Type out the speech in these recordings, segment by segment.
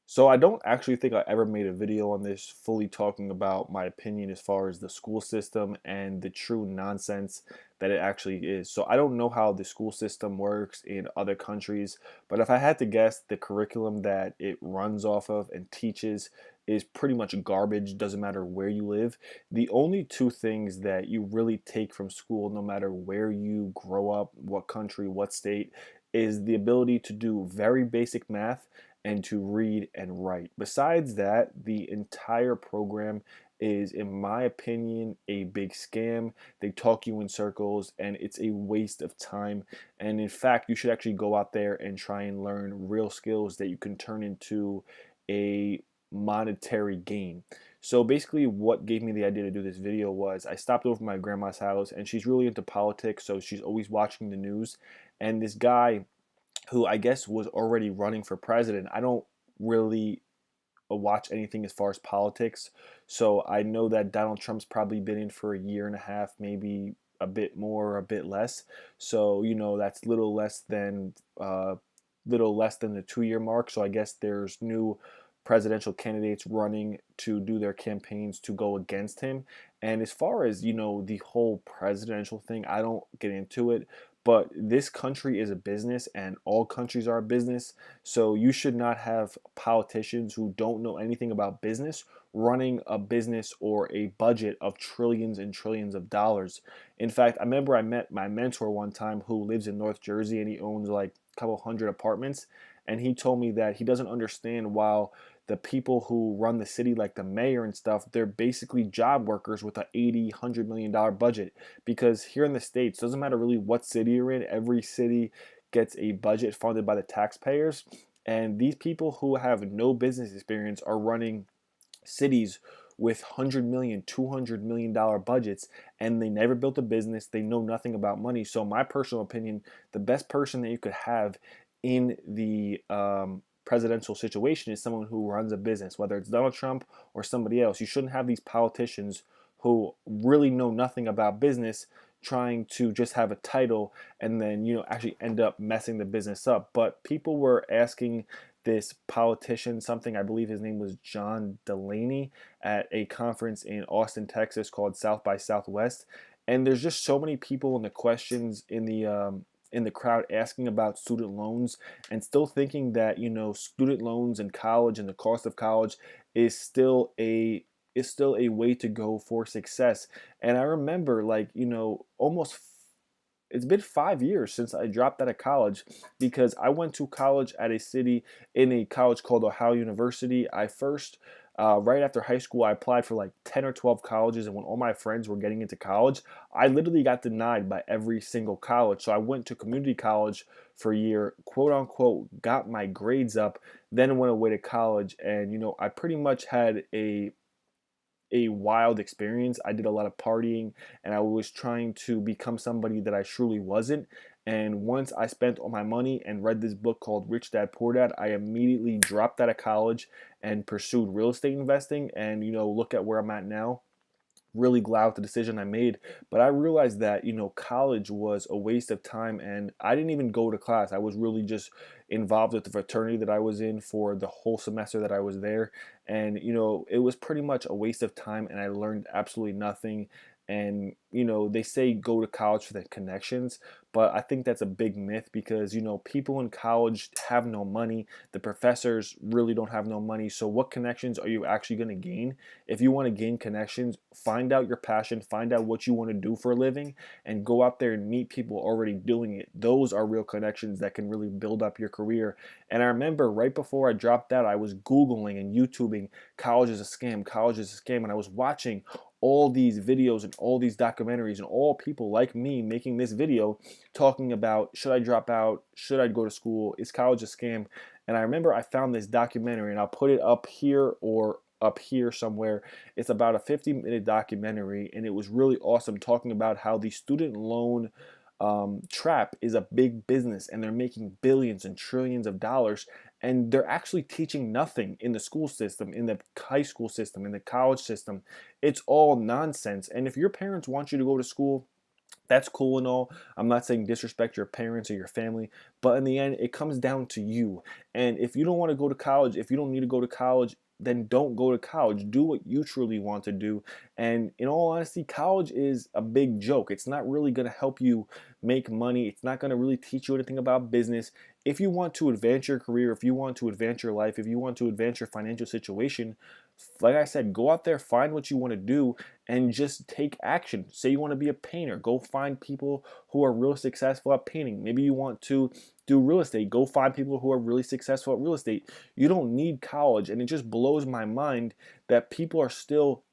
So I don't actually think I ever made a video on this fully talking about my opinion as far as the school system and the true nonsense that it actually is. So I don't know how the school system works in other countries, but if I had to guess, the curriculum that it runs off of and teaches is pretty much garbage, doesn't matter where you live. The only two things that you really take from school, no matter where you grow up, what country, what state, is the ability to do very basic math and to read and write. Besides that, the entire program is, in my opinion, a big scam. They talk you in circles and it's a waste of time. And in fact, you should actually go out there and try and learn real skills that you can turn into a monetary gain. So basically what gave me the idea to do this video was I stopped over my grandma's house and she's really into politics, so she's always watching the news. And this guy who I guess was already running for president. I don't really watch anything as far as politics, so I know that Donald Trump's probably been in for a year and a half, maybe a bit more, a bit less. So that's little less than the 2 year mark. So I guess there's new presidential candidates running to do their campaigns to go against him. And as far as the whole presidential thing, I don't get into it, but this country is a business and all countries are a business. So you should not have politicians who don't know anything about business running a business or a budget of trillions and trillions of dollars. In fact, I remember I met my mentor one time who lives in North Jersey and he owns like a couple hundred apartments. And he told me that he doesn't understand while the people who run the city, like the mayor and stuff, they're basically job workers with a 80, $100 million budget. Because here in the States, doesn't matter really what city you're in, every city gets a budget funded by the taxpayers. And these people who have no business experience are running cities with 100 million, $200 million budgets, and they never built a business. They know nothing about money. So my personal opinion, the best person that you could have in the presidential situation is someone who runs a business, whether it's Donald Trump or somebody else. You shouldn't have these politicians who really know nothing about business trying to just have a title and then actually end up messing the business up. But people were asking this politician something. I believe his name was John Delaney, at a conference in Austin, Texas called South by Southwest. And there's just so many people in the questions in the crowd asking about student loans and still thinking that student loans and college and the cost of college is still a way to go for success. And I remember, like, almost it's been 5 years since I dropped out of college, because I went to college at a city in a college called Ohio University. I first, right after high school, I applied for like 10 or 12 colleges, and when all my friends were getting into college, I literally got denied by every single college. So I went to community college for a year, quote unquote, got my grades up, then went away to college, and I pretty much had a wild experience. I did a lot of partying and I was trying to become somebody that I truly wasn't. And once I spent all my money and read this book called Rich Dad Poor Dad, I immediately dropped out of college and pursued real estate investing. And look at where I'm at now. Really glad with the decision I made. But I realized that, college was a waste of time and I didn't even go to class. I was really just involved with the fraternity that I was in for the whole semester that I was there. And, it was pretty much a waste of time and I learned absolutely nothing. And, they say go to college for the connections, but I think that's a big myth because, people in college have no money. The professors really don't have no money. So what connections are you actually going to gain? If you want to gain connections, find out your passion, find out what you want to do for a living, and go out there and meet people already doing it. Those are real connections that can really build up your career. And I remember right before I dropped out, I was Googling and YouTubing, college is a scam, college is a scam. And I was watching all these videos and all these documentaries and all people like me making this video talking about, should I drop out? Should I go to school? Is college a scam? And I remember I found this documentary, and I'll put it up here or up here somewhere. It's about a 50-minute documentary, and it was really awesome, talking about how the student loan trap is a big business and they're making billions and trillions of dollars, and they're actually teaching nothing in the school system, in the high school system, in the college system. It's all nonsense. And if your parents want you to go to school, That's cool and all. I'm not saying disrespect your parents or your family, but in the end, it comes down to you. And if you don't want to go to college, if you don't need to go to college, then don't go to college. Do what you truly want to do. And in all honesty, college is a big joke. It's not really going to help you make money. It's not going to really teach you anything about business. If you want to advance your career, if you want to advance your life, if you want to advance your financial situation, like I said, go out there, find what you want to do, and just take action. Say you want to be a painter, go find people who are real successful at painting. Maybe you want to do real estate, go find people who are really successful at real estate. You don't need college, and it just blows my mind that people are still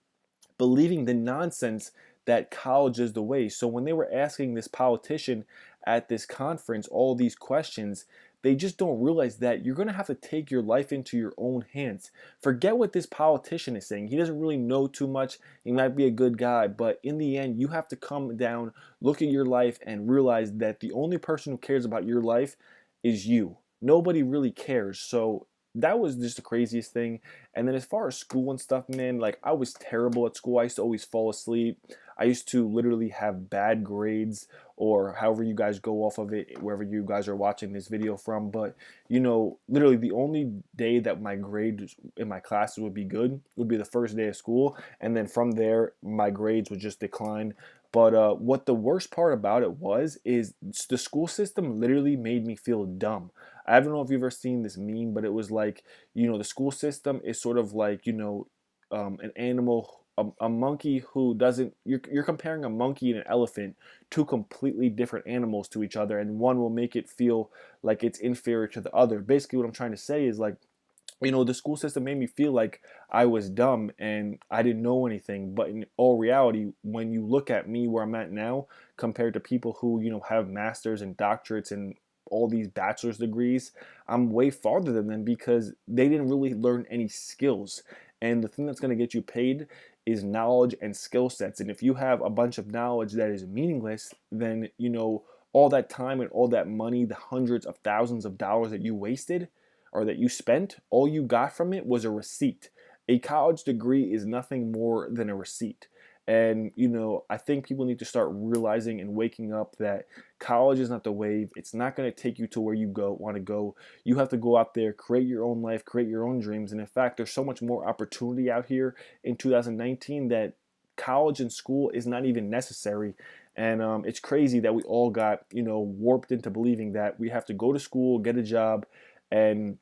believing the nonsense that college is the way. So when they were asking this politician at this conference all these questions, they just don't realize that you're going to have to take your life into your own hands. Forget what this politician is saying. He doesn't really know too much. He might be a good guy, but in the end, you have to come down, look at your life, and realize that the only person who cares about your life is you. Nobody really cares. So that was just the craziest thing. And then as far as school and stuff, man, like I was terrible at school. I used to always fall asleep. I used to literally have bad grades, or however you guys go off of it, wherever you guys are watching this video from. But literally the only day that my grades in my classes would be good would be the first day of school, and then from there my grades would just decline. But what the worst part about it was is the school system literally made me feel dumb. I don't know if you've ever seen this meme, but it was like, the school system is sort of like, an animal, a monkey who doesn't, you're comparing a monkey and an elephant, two completely different animals to each other, and one will make it feel like it's inferior to the other. Basically, what I'm trying to say is like, the school system made me feel like I was dumb and I didn't know anything. But in all reality, when you look at me where I'm at now, compared to people who, have masters and doctorates and all these bachelor's degrees, I'm way farther than them because they didn't really learn any skills. And the thing that's going to get you paid is knowledge and skill sets. And if you have a bunch of knowledge that is meaningless, then, all that time and all that money, the hundreds of thousands of dollars that you wasted, or that you spent, all you got from it was a receipt. A college degree is nothing more than a receipt. And, I think people need to start realizing and waking up that college is not the wave. It's not going to take you to where you want to go. You have to go out there, create your own life, create your own dreams. And in fact, there's so much more opportunity out here in 2019 that college and school is not even necessary. And it's crazy that we all got, warped into believing that we have to go to school, get a job, and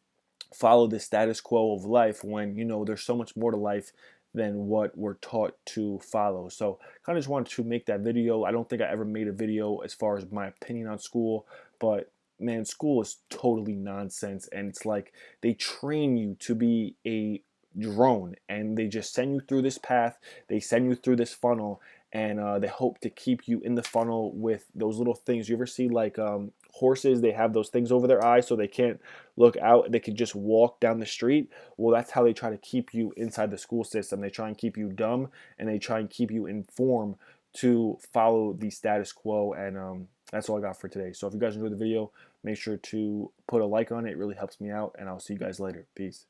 follow the status quo of life when there's so much more to life than what we're taught to follow. So kind of just wanted to make that video. I don't think I ever made a video as far as my opinion on school, but man, school is totally nonsense. And it's like they train you to be a drone, and they just send you through this path, they send you through this funnel, and they hope to keep you in the funnel with those little things. You ever see like horses? They have those things over their eyes so they can't look out. They can just walk down the street. Well, that's how they try to keep you inside the school system. They try and keep you dumb, and they try and keep you informed to follow the status quo. And that's all I got for today. So if you guys enjoyed the video, make sure to put a like on it. It really helps me out, and I'll see you guys later. Peace.